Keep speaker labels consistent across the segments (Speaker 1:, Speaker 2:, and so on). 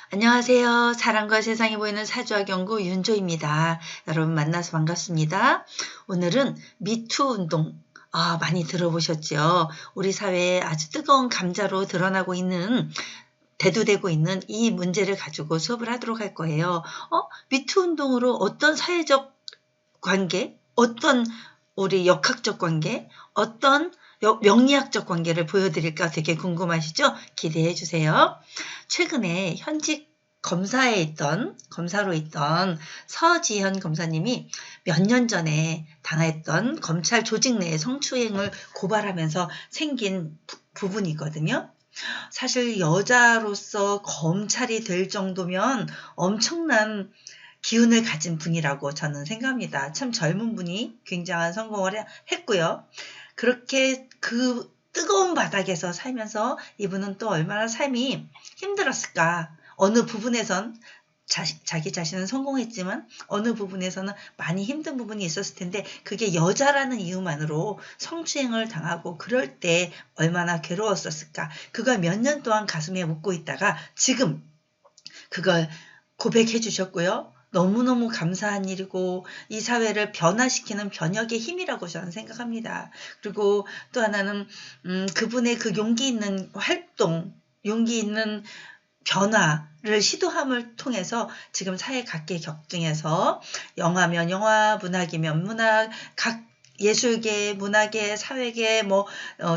Speaker 1: 안녕하세요. 사랑과 세상이 보이는 사주학 연구 윤조입니다. 여러분 만나서 반갑습니다. 오늘은 미투 운동 많이 들어보셨죠? 우리 사회에 아주 뜨거운 감자로 드러나고 있는 대두되고 있는 이 문제를 가지고 수업을 하도록 할 거예요. 미투 운동으로 어떤 사회적 관계, 어떤 우리 역학적 관계, 어떤 명리학적 관계를 보여드릴까 되게 궁금하시죠? 기대해 주세요. 최근에 현직 검사로 있던 서지현 검사님이 몇 년 전에 당했던 검찰 조직 내의 성추행을 고발하면서 생긴 부분이거든요. 사실 여자로서 검찰이 될 정도면 엄청난 기운을 가진 분이라고 저는 생각합니다. 참 젊은 분이 굉장한 성공을 했고요. 그렇게 그 뜨거운 바닥에서 살면서 이분은 또 얼마나 삶이 힘들었을까. 어느 부분에선 자기 자신은 성공했지만 어느 부분에서는 많이 힘든 부분이 있었을 텐데 그게 여자라는 이유만으로 성추행을 당하고 그럴 때 얼마나 괴로웠었을까. 그걸 몇 년 동안 가슴에 묻고 있다가 지금 그걸 고백해 주셨고요. 너무너무 감사한 일이고 이 사회를 변화시키는 변혁의 힘이라고 저는 생각합니다. 그리고 또 하나는 그분의 그 용기 있는 활동, 용기 있는 변화를 시도함을 통해서 지금 사회 각계 격등에서 영화면 영화, 문학이면 문학, 각 예술계, 문화계, 사회계,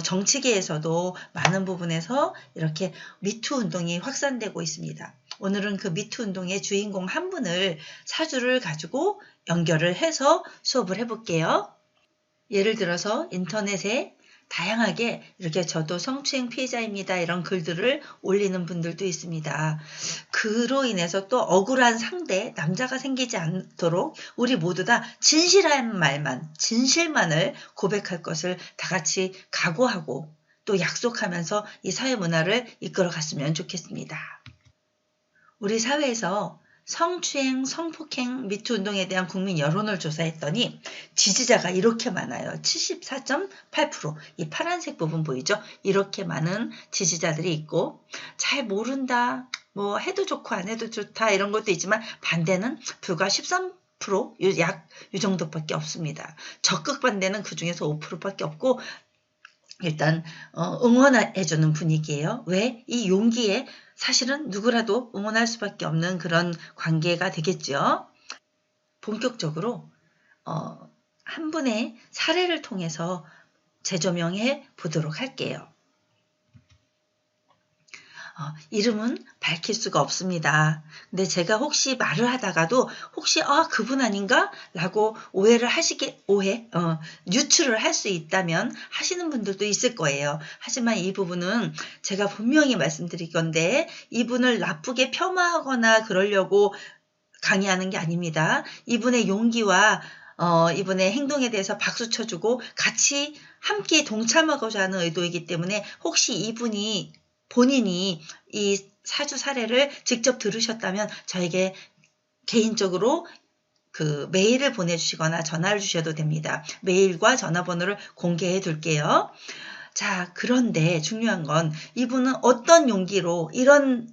Speaker 1: 정치계에서도 많은 부분에서 이렇게 미투 운동이 확산되고 있습니다. 오늘은 그 미투 운동의 주인공 한 분을 사주를 가지고 연결을 해서 수업을 해볼게요. 예를 들어서 인터넷에 다양하게 이렇게 저도 성추행 피해자입니다. 이런 글들을 올리는 분들도 있습니다. 그로 인해서 또 억울한 상대, 남자가 생기지 않도록 우리 모두 다 진실한 말만, 진실만을 고백할 것을 다 같이 각오하고 또 약속하면서 이 사회 문화를 이끌어 갔으면 좋겠습니다. 우리 사회에서 성추행, 성폭행, 미투 운동에 대한 국민 여론을 조사했더니 지지자가 이렇게 많아요. 74.8%. 이 파란색 부분 보이죠? 이렇게 많은 지지자들이 있고 잘 모른다, 해도 좋고 안 해도 좋다 이런 것도 있지만 반대는 불과 13%, 약 이 정도밖에 없습니다. 적극 반대는 그 중에서 5%밖에 없고 일단 응원해주는 분위기예요. 왜? 이 용기에 사실은 누구라도 응원할 수밖에 없는 그런 관계가 되겠죠. 본격적으로 한 분의 사례를 통해서 재조명해 보도록 할게요. 이름은 밝힐 수가 없습니다. 근데 제가 혹시 말을 하다가도 혹시 그분 아닌가? 라고 유추를 할 수 있다면 하시는 분들도 있을 거예요. 하지만 이 부분은 제가 분명히 말씀드릴 건데 이분을 나쁘게 폄하하거나 그러려고 강의하는 게 아닙니다. 이분의 용기와 이분의 행동에 대해서 박수 쳐주고 같이 함께 동참하고자 하는 의도이기 때문에 혹시 본인이 이 사주 사례를 직접 들으셨다면 저에게 개인적으로 그 메일을 보내주시거나 전화를 주셔도 됩니다. 메일과 전화번호를 공개해 둘게요. 자, 그런데 중요한 건 이분은 어떤 용기로 이런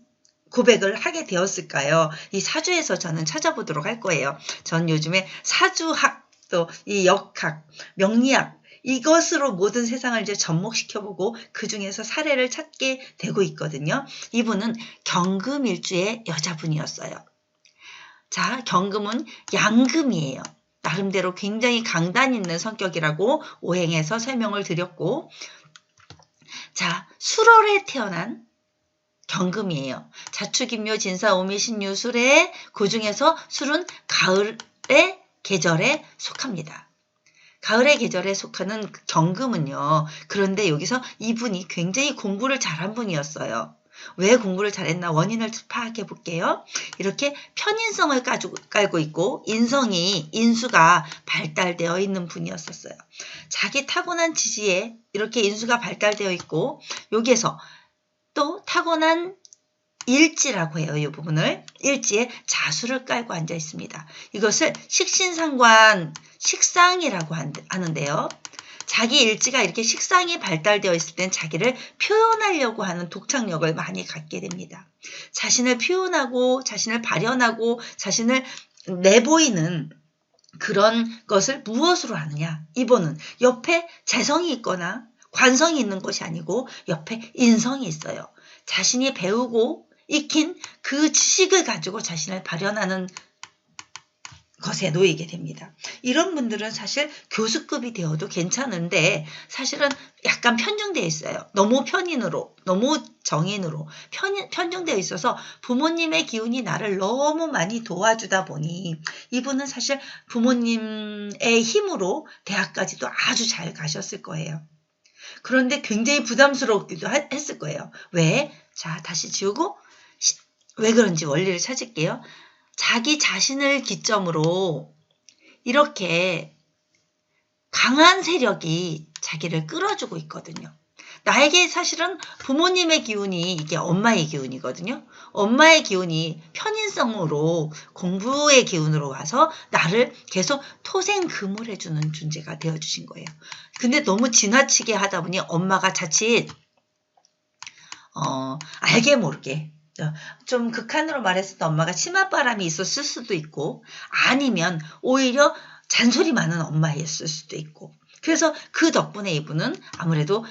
Speaker 1: 고백을 하게 되었을까요? 이 사주에서 저는 찾아보도록 할 거예요. 전 요즘에 사주학, 또 이 역학, 명리학 이것으로 모든 세상을 이제 접목시켜보고 그 중에서 사례를 찾게 되고 있거든요. 이분은 경금일주의 여자분이었어요. 자, 경금은 양금이에요. 나름대로 굉장히 강단 있는 성격이라고 오행에서 설명을 드렸고, 자, 술월에 태어난 경금이에요. 자축인묘 진사오미 신유 술에 그 중에서 술은 가을의 계절에 속합니다. 가을의 계절에 속하는 경금은요. 그런데 여기서 이분이 굉장히 공부를 잘한 분이었어요. 왜 공부를 잘했나 원인을 파악해 볼게요. 이렇게 편인성을 깔고 있고 인수가 발달되어 있는 분이었었어요. 자기 타고난 지지에 이렇게 인수가 발달되어 있고 여기에서 또 타고난 일지라고 해요. 이 부분을. 일지에 자수를 깔고 앉아 있습니다. 이것을 식신상관 식상이라고 하는데요. 자기 일지가 이렇게 식상이 발달되어 있을 땐 자기를 표현하려고 하는 독창력을 많이 갖게 됩니다. 자신을 표현하고 자신을 발현하고 자신을 내보이는 그런 것을 무엇으로 하느냐? 이번은 옆에 재성이 있거나 관성이 있는 것이 아니고 옆에 인성이 있어요. 자신이 배우고 익힌 그 지식을 가지고 자신을 발현하는 것에 놓이게 됩니다. 이런 분들은 사실 교수급이 되어도 괜찮은데 사실은 약간 편중되어 있어요. 너무 편인으로, 너무 정인으로 편중되어 있어서 부모님의 기운이 나를 너무 많이 도와주다 보니 이분은 사실 부모님의 힘으로 대학까지도 아주 잘 가셨을 거예요. 그런데 굉장히 부담스럽기도 했을 거예요. 왜? 자, 다시 지우고 왜 그런지 원리를 찾을게요. 자기 자신을 기점으로 이렇게 강한 세력이 자기를 끌어주고 있거든요. 나에게 사실은 부모님의 기운이 이게 엄마의 기운이거든요. 엄마의 기운이 편인성으로 공부의 기운으로 와서 나를 계속 토생금을 해주는 존재가 되어주신 거예요. 근데 너무 지나치게 하다 보니 엄마가 자칫 알게 모르게 좀 극한으로 말했을 때 엄마가 치맛바람이 있었을 수도 있고 아니면 오히려 잔소리 많은 엄마였을 수도 있고 그래서 그 덕분에 이분은 아무래도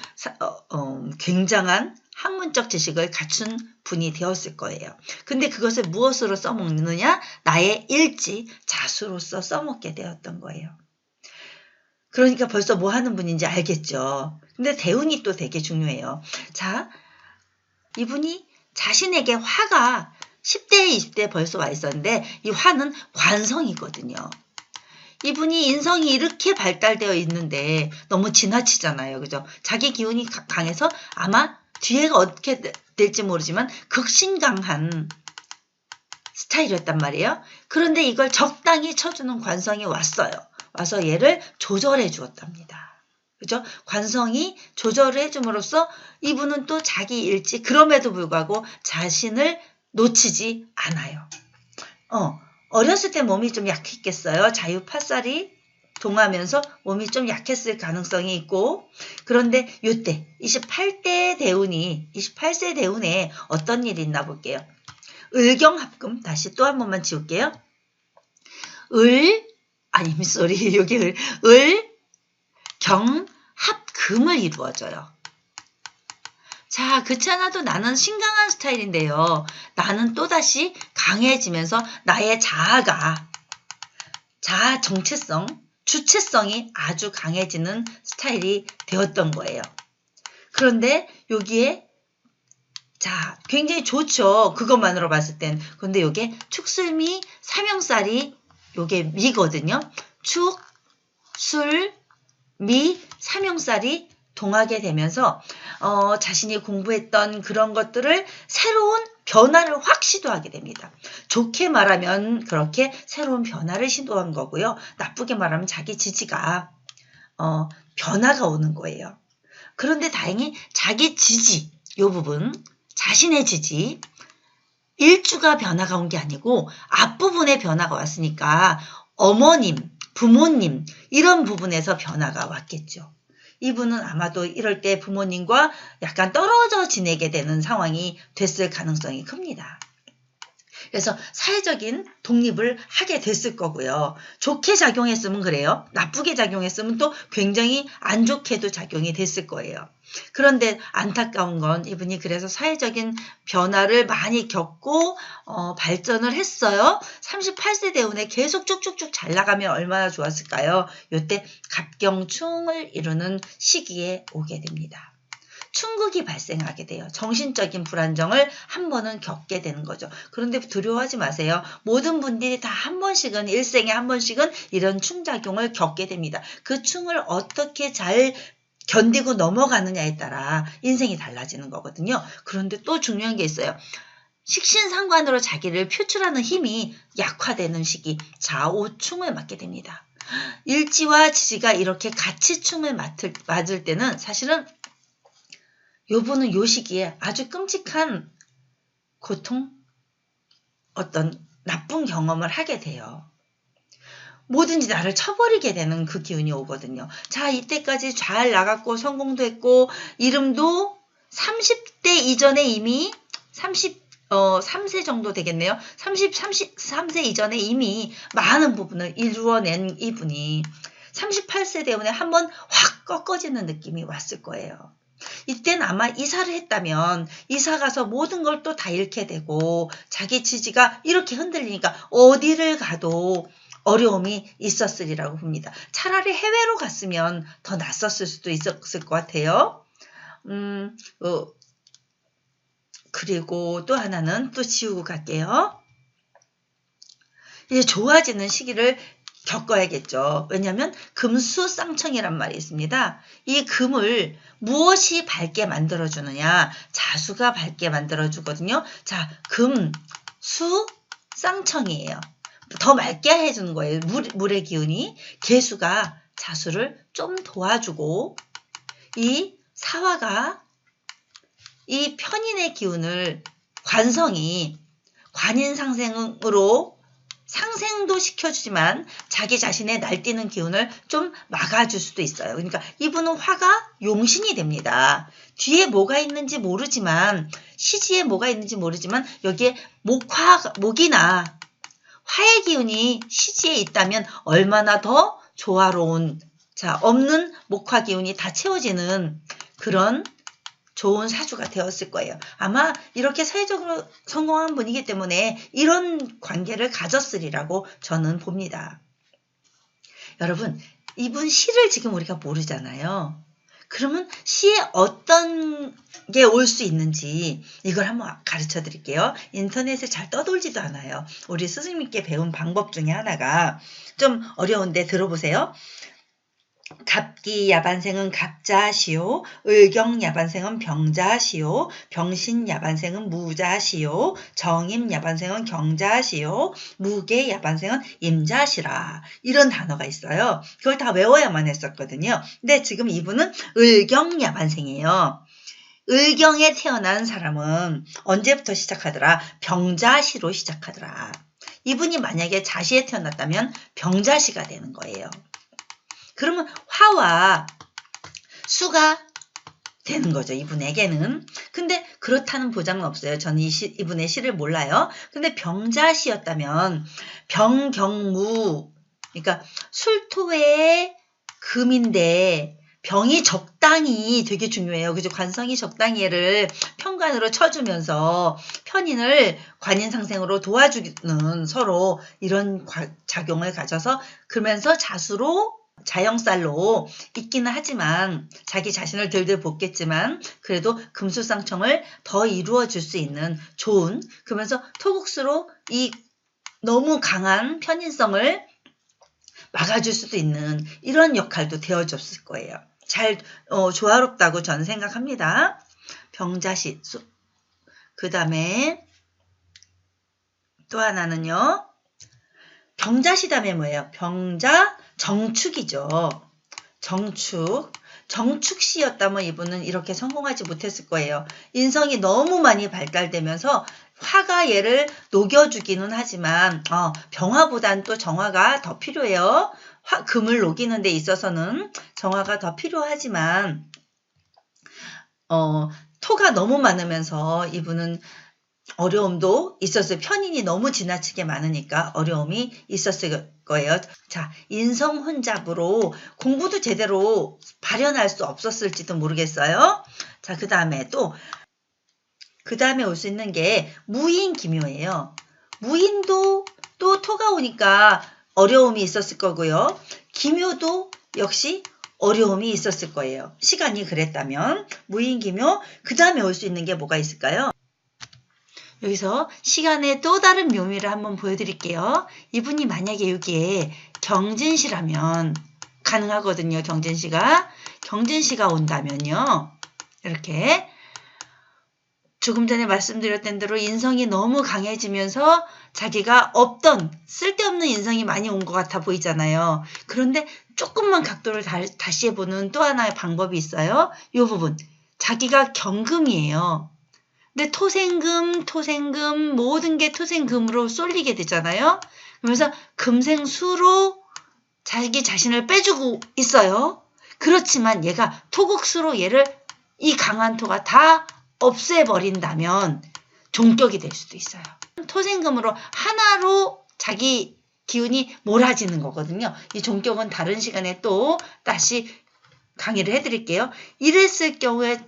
Speaker 1: 굉장한 학문적 지식을 갖춘 분이 되었을 거예요. 근데 그것을 무엇으로 써먹느냐? 나의 일지, 자수로서 써먹게 되었던 거예요. 그러니까 벌써 뭐 하는 분인지 알겠죠. 근데 대운이 또 되게 중요해요. 자, 이분이 자신에게 화가 10대, 20대 벌써 와 있었는데 이 화는 관성이거든요. 이분이 인성이 이렇게 발달되어 있는데 너무 지나치잖아요. 그죠? 자기 기운이 강해서 아마 뒤에가 어떻게 될지 모르지만 극신강한 스타일이었단 말이에요. 그런데 이걸 적당히 쳐주는 관성이 왔어요. 와서 얘를 조절해 주었답니다. 그죠? 관성이 조절을 해줌으로써 이분은 또 자기 일지 그럼에도 불구하고 자신을 놓치지 않아요. 어렸을 때 몸이 좀 약했겠어요. 자유팔살이 동하면서 몸이 좀 약했을 가능성이 있고 그런데 이때 28세 대운에 어떤 일이 있나 볼게요. 을경합금 다시 또 한 번만 지울게요. 여기 경합금을 이루어져요. 자, 그렇지 않아도 나는 신강한 스타일인데요. 나는 또다시 강해지면서 나의 자아 정체성, 주체성이 아주 강해지는 스타일이 되었던 거예요. 그런데 여기에 자, 굉장히 좋죠. 그것만으로 봤을 땐. 근데 요게 축술미, 삼형살이 요게 미거든요. 축, 술, 미, 삼형살이 동하게 되면서 자신이 공부했던 그런 것들을 새로운 변화를 확 시도하게 됩니다. 좋게 말하면 그렇게 새로운 변화를 시도한 거고요. 나쁘게 말하면 자기 지지가 변화가 오는 거예요. 그런데 다행히 자기 지지, 요 부분, 자신의 지지, 일주가 변화가 온 게 아니고 앞부분에 변화가 왔으니까 어머님, 부모님 이런 부분에서 변화가 왔겠죠. 이분은 아마도 이럴 때 부모님과 약간 떨어져 지내게 되는 상황이 됐을 가능성이 큽니다. 그래서 사회적인 독립을 하게 됐을 거고요. 좋게 작용했으면 그래요. 나쁘게 작용했으면 또 굉장히 안 좋게도 작용이 됐을 거예요. 그런데 안타까운 건 이분이 그래서 사회적인 변화를 많이 겪고 발전을 했어요. 38세 대운에 계속 쭉쭉쭉 잘 나가면 얼마나 좋았을까요? 이때 갑경충을 이루는 시기에 오게 됩니다. 충극이 발생하게 돼요. 정신적인 불안정을 한 번은 겪게 되는 거죠. 그런데 두려워하지 마세요. 모든 분들이 다 한 번씩은 일생에 한 번씩은 이런 충작용을 겪게 됩니다. 그 충을 어떻게 잘 견디고 넘어가느냐에 따라 인생이 달라지는 거거든요. 그런데 또 중요한 게 있어요. 식신상관으로 자기를 표출하는 힘이 약화되는 시기 좌오충을 맞게 됩니다. 일지와 지지가 이렇게 같이 충을 맞을 때는 사실은 요분은 요 시기에 아주 끔찍한 고통, 어떤 나쁜 경험을 하게 돼요. 뭐든지 나를 쳐버리게 되는 그 기운이 오거든요. 자, 이때까지 잘 나갔고 성공도 했고 이름도 30대 이전에 이미 3세 정도 되겠네요. 33세 이전에 이미 많은 부분을 이루어낸 이분이 38세 때문에 한번 확 꺾어지는 느낌이 왔을 거예요. 이때는 아마 이사를 했다면 이사 가서 모든 걸 또 다 잃게 되고 자기 지지가 이렇게 흔들리니까 어디를 가도 어려움이 있었으리라고 봅니다. 차라리 해외로 갔으면 더 낫었을 수도 있었을 것 같아요. 그리고 또 하나는 또 지우고 갈게요. 이제 좋아지는 시기를 겪어야겠죠. 왜냐하면 금수쌍청이란 말이 있습니다. 이 금을 무엇이 밝게 만들어주느냐? 자수가 밝게 만들어주거든요. 자, 금, 수, 쌍청이에요. 더 맑게 해주는 거예요. 물의 기운이. 개수가 자수를 좀 도와주고 이 사화가 이 편인의 기운을 관성이 관인상생으로 상생도 시켜주지만 자기 자신의 날뛰는 기운을 좀 막아줄 수도 있어요. 그러니까 이분은 화가 용신이 됩니다. 뒤에 뭐가 있는지 모르지만 시지에 뭐가 있는지 모르지만 여기에 목이나 화의 기운이 시지에 있다면 얼마나 더 조화로운 자 없는 목화 기운이 다 채워지는 그런 좋은 사주가 되었을 거예요. 아마 이렇게 사회적으로 성공한 분이기 때문에 이런 관계를 가졌으리라고 저는 봅니다. 여러분, 이분 시를 지금 우리가 모르잖아요. 그러면 시에 어떤 게 올 수 있는지 이걸 한번 가르쳐 드릴게요. 인터넷에 잘 떠돌지도 않아요. 우리 스승님께 배운 방법 중에 하나가 좀 어려운데 들어보세요. 갑기 야반생은 갑자시오. 을경 야반생은 병자시오. 병신 야반생은 무자시오. 정임 야반생은 경자시오. 무계 야반생은 임자시라. 이런 단어가 있어요. 그걸 다 외워야만 했었거든요. 근데 지금 이분은 을경 야반생이에요. 을경에 태어난 사람은 언제부터 시작하더라? 병자시로 시작하더라. 이분이 만약에 자시에 태어났다면 병자시가 되는 거예요. 그러면 화와 수가 되는 거죠. 이분에게는. 근데 그렇다는 보장은 없어요. 저는 이분의 시를 몰라요. 근데 병자시였다면 병경무 그러니까 술토의 금인데 병이 적당히 되게 중요해요. 그죠? 관성이 적당히를 편관으로 쳐주면서 편인을 관인상생으로 도와주는 서로 이런 작용을 가져서 그러면서 자수로 자영살로 있기는 하지만 자기 자신을 들들 볶겠지만 그래도 금수쌍청을 더 이루어 줄 수 있는 좋은 그러면서 토국수로 이 너무 강한 편인성을 막아줄 수도 있는 이런 역할도 되어줬을 거예요. 잘 조화롭다고 저는 생각합니다. 병자시 그 다음에 또 하나는요. 병자시 다음에 뭐예요? 병자 정축이죠. 정축시였다면 이분은 이렇게 성공하지 못했을 거예요. 인성이 너무 많이 발달되면서 화가 얘를 녹여주기는 하지만 병화보단 또 정화가 더 필요해요. 금을 녹이는 데 있어서는 정화가 더 필요하지만 토가 너무 많으면서 이분은 어려움도 있었어요. 편인이 너무 지나치게 많으니까 어려움이 있었을 거예요. 자, 인성혼잡으로 공부도 제대로 발현할 수 없었을지도 모르겠어요. 자, 그 다음에 올 수 있는 게 무인기묘예요. 무인도 또 토가 오니까 어려움이 있었을 거고요. 기묘도 역시 어려움이 있었을 거예요. 시간이 그랬다면 무인기묘 그 다음에 올 수 있는 게 뭐가 있을까요? 여기서 시간의 또 다른 묘미를 한번 보여드릴게요. 이분이 만약에 여기에 경진시라면 가능하거든요. 경진시가 온다면요. 이렇게 조금 전에 말씀드렸던 대로 인성이 너무 강해지면서 자기가 없던 쓸데없는 인성이 많이 온 것 같아 보이잖아요. 그런데 조금만 각도를 다시 해보는 또 하나의 방법이 있어요. 이 부분 자기가 경금이에요. 근데 토생금 모든 게 토생금으로 쏠리게 되잖아요. 그러면서 금생수로 자기 자신을 빼주고 있어요. 그렇지만 얘가 토국수로 얘를 이 강한 토가 다 없애버린다면 종격이 될 수도 있어요. 토생금으로 하나로 자기 기운이 몰아지는 거거든요. 이 종격은 다른 시간에 또 다시 강의를 해드릴게요. 이랬을 경우에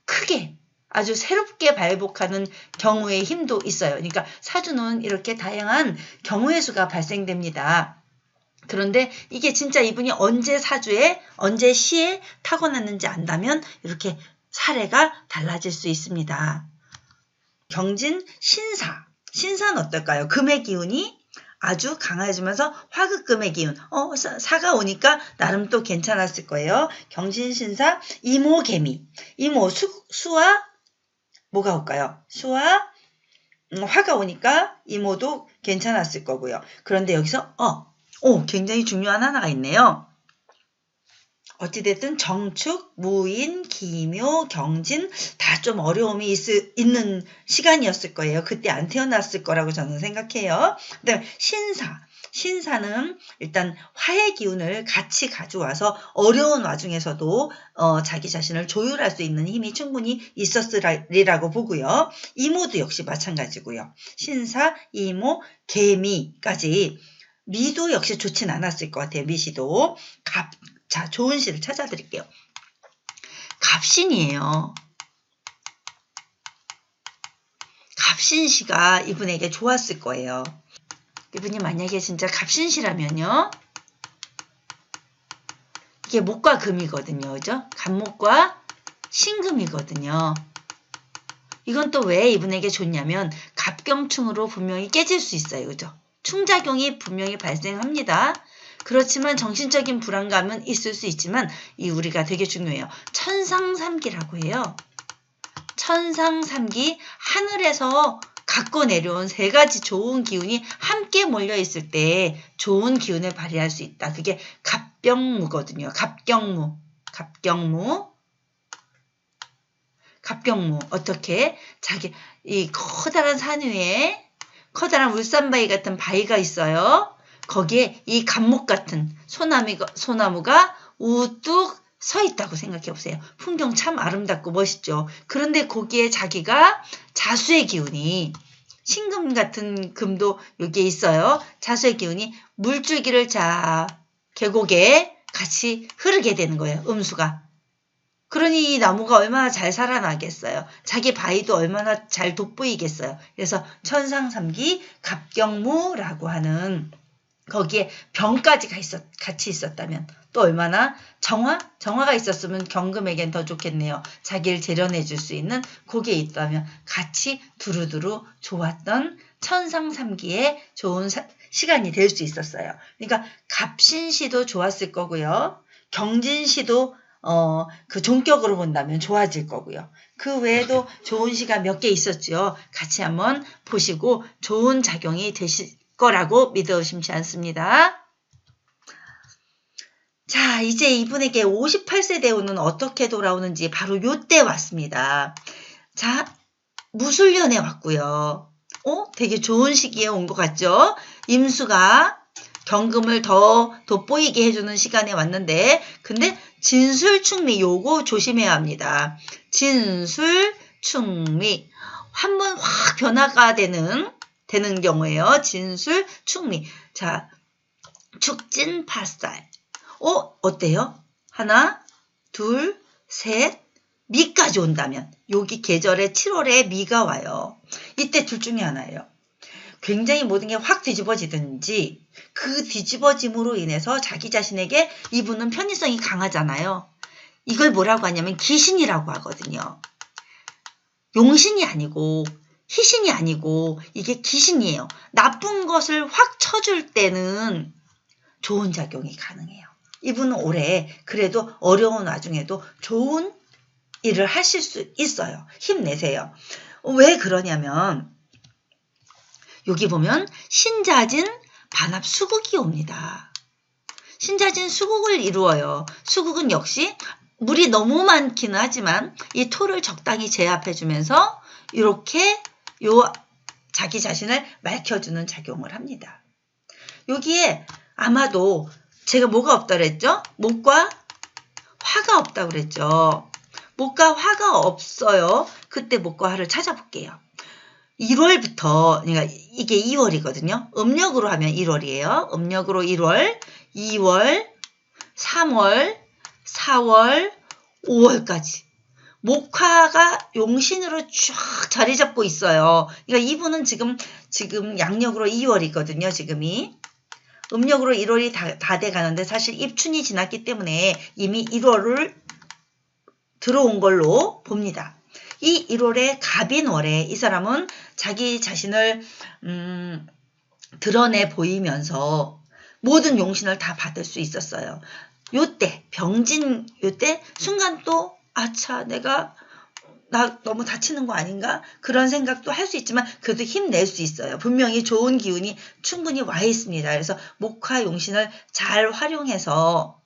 Speaker 1: 크게 아주 새롭게 발복하는 경우의 힘도 있어요. 그러니까 사주는 이렇게 다양한 경우의 수가 발생됩니다. 그런데 이게 진짜 이분이 언제 사주에 언제 시에 타고났는지 안다면 이렇게 사례가 달라질 수 있습니다. 경진 신사. 신사는 어떨까요? 금의 기운이 아주 강해지면서 화극금의 기운. 사가 오니까 나름 또 괜찮았을 거예요. 경신신사 이모개미. 이모 수와 뭐가 올까요? 수와 화가 오니까 이모도 괜찮았을 거고요. 그런데 여기서 굉장히 중요한 하나가 있네요. 어찌됐든 정축, 무인, 기묘, 경진 다 좀 어려움이 있는 시간이었을 거예요. 그때 안 태어났을 거라고 저는 생각해요. 그다음에 신사. 신사는 일단 화의 기운을 같이 가져와서 어려운 와중에서도 자기 자신을 조율할 수 있는 힘이 충분히 있었으리라고 보고요. 이모도 역시 마찬가지고요. 신사, 이모, 개미까지 미도 역시 좋진 않았을 것 같아요. 미시도. 자, 좋은 시를 찾아드릴게요. 갑신이에요. 갑신시가 이분에게 좋았을 거예요. 이분이 만약에 진짜 갑신시라면요. 이게 목과 금이거든요. 그죠? 갑목과 신금이거든요. 이건 또 왜 이분에게 좋냐면 갑경충으로 분명히 깨질 수 있어요. 그죠? 충작용이 분명히 발생합니다. 그렇지만 정신적인 불안감은 있을 수 있지만 이 우리가 되게 중요해요. 천상삼기라고 해요. 천상삼기, 하늘에서 갖고 내려온 세 가지 좋은 기운이 함께 몰려 있을 때 좋은 기운을 발휘할 수 있다. 그게 갑병무거든요. 갑경무. 어떻게? 이 커다란 산 위에 커다란 울산바위 같은 바위가 있어요. 거기에 이 갑목 같은 소나무가 우뚝 서 있다고 생각해 보세요. 풍경 참 아름답고 멋있죠. 그런데 거기에 자기가 자수의 기운이 신금 같은 금도 여기에 있어요. 자수의 기운이 물줄기를 계곡에 같이 흐르게 되는 거예요. 음수가. 그러니 이 나무가 얼마나 잘 살아나겠어요. 자기 바위도 얼마나 잘 돋보이겠어요. 그래서 천상삼기 갑경무라고 하는 거기에 병까지 같이 있었다면 또 얼마나 정화가 있었으면 경금에겐 더 좋겠네요. 자기를 재련해 줄 수 있는 거기에 있다면 같이 두루두루 좋았던 천상삼기의 좋은 시간이 될 수 있었어요. 그러니까 갑신시도 좋았을 거고요. 경진시도 그 종격으로 본다면 좋아질 거고요. 그 외에도 좋은 시가 몇 개 있었죠. 같이 한번 보시고 좋은 작용이 되실 거라고 믿어 의심치 않습니다. 자, 이제 이분에게 58세 대운은 어떻게 돌아오는지 바로 요때 왔습니다. 자, 무술년에 왔고요. 되게 좋은 시기에 온 것 같죠? 임수가 경금을 더 돋보이게 해주는 시간에 왔는데 근데 진술충미 요거 조심해야 합니다. 진술충미 한번 확 변화가 되는 경우에요. 진술충미. 자, 축진팔살. 어때요? 하나, 둘, 셋, 미까지 온다면 여기 계절에 7월에 미가 와요. 이때 둘 중에 하나예요. 굉장히 모든 게 확 뒤집어지든지 그 뒤집어짐으로 인해서 자기 자신에게 이분은 편의성이 강하잖아요. 이걸 뭐라고 하냐면 기신이라고 하거든요. 용신이 아니고 희신이 아니고 이게 기신이에요. 나쁜 것을 확 쳐줄 때는 좋은 작용이 가능해요. 이분은 올해 그래도 어려운 와중에도 좋은 일을 하실 수 있어요. 힘내세요. 왜 그러냐면 여기 보면 신자진 반합 수국이 옵니다. 신자진 수국을 이루어요. 수국은 역시 물이 너무 많기는 하지만 이 토를 적당히 제압해주면서 이렇게 자기 자신을 맑혀주는 작용을 합니다. 여기에 아마도 제가 뭐가 없다 그랬죠? 목과 화가 없다고 그랬죠. 목과 화가 없어요. 그때 목과 화를 찾아볼게요. 1월부터, 그러니까 이게 2월이거든요. 음력으로 하면 1월이에요. 음력으로 1월, 2월, 3월, 4월, 5월까지. 목화가 용신으로 쫙 자리 잡고 있어요. 그러니까 이분은 지금 양력으로 2월이거든요. 지금이. 음력으로 1월이 다 돼 가는데 사실 입춘이 지났기 때문에 이미 1월을 들어온 걸로 봅니다. 이 1월에 갑인월에 이 사람은 자기 자신을 드러내 보이면서 모든 용신을 다 받을 수 있었어요. 요때 병진 요때 순간 또 아차 나 너무 다치는 거 아닌가? 그런 생각도 할 수 있지만 그래도 힘낼 수 있어요. 분명히 좋은 기운이 충분히 와 있습니다. 그래서 목화 용신을 잘 활용해서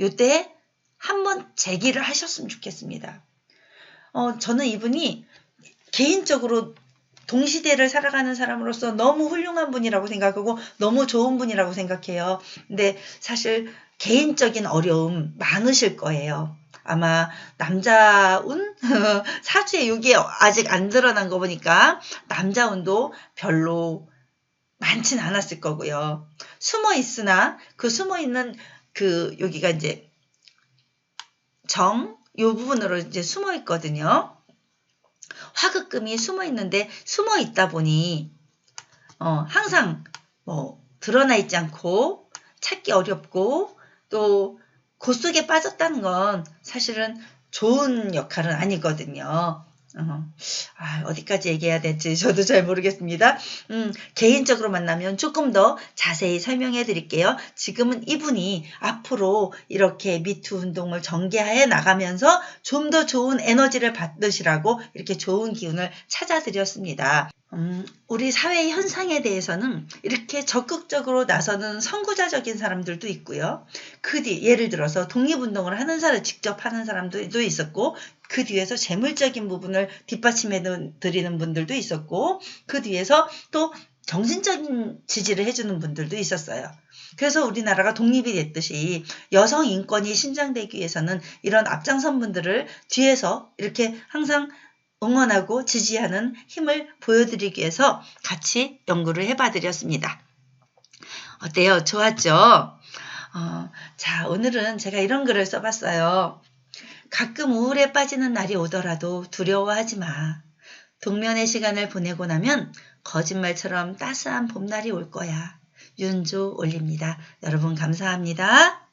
Speaker 1: 요때 한번 제기를 하셨으면 좋겠습니다. 저는 이분이 개인적으로 동시대를 살아가는 사람으로서 너무 훌륭한 분이라고 생각하고 너무 좋은 분이라고 생각해요. 근데 사실 개인적인 어려움 많으실 거예요. 아마 남자운? 사주에 이게 아직 안 드러난 거 보니까 남자운도 별로 많진 않았을 거고요. 숨어 있으나 그 숨어 있는 여기가 이제 요 부분으로 이제 숨어 있거든요. 화극금이 숨어 있는데 숨어 있다 보니 항상 드러나 있지 않고 찾기 어렵고 또 그 속에 빠졌다는 건 사실은 좋은 역할은 아니거든요. 어디까지 얘기해야 될지 저도 잘 모르겠습니다. 개인적으로 만나면 조금 더 자세히 설명해 드릴게요. 지금은 이분이 앞으로 이렇게 미투 운동을 전개해 나가면서 좀 더 좋은 에너지를 받으시라고 이렇게 좋은 기운을 찾아드렸습니다. 우리 사회 현상에 대해서는 이렇게 적극적으로 나서는 선구자적인 사람들도 있고요. 그 뒤 예를 들어서 독립운동을 하는 사람 직접 하는 사람들도 있었고 그 뒤에서 재물적인 부분을 뒷받침해 드리는 분들도 있었고 그 뒤에서 또 정신적인 지지를 해주는 분들도 있었어요. 그래서 우리나라가 독립이 됐듯이 여성 인권이 신장되기 위해서는 이런 앞장선 분들을 뒤에서 이렇게 항상 응원하고 지지하는 힘을 보여드리기 위해서 같이 연구를 해봐 드렸습니다. 어때요? 좋았죠? 자, 오늘은 제가 이런 글을 써봤어요. 가끔 우울에 빠지는 날이 오더라도 두려워하지 마. 동면의 시간을 보내고 나면 거짓말처럼 따스한 봄날이 올 거야. 윤조 올립니다. 여러분 감사합니다.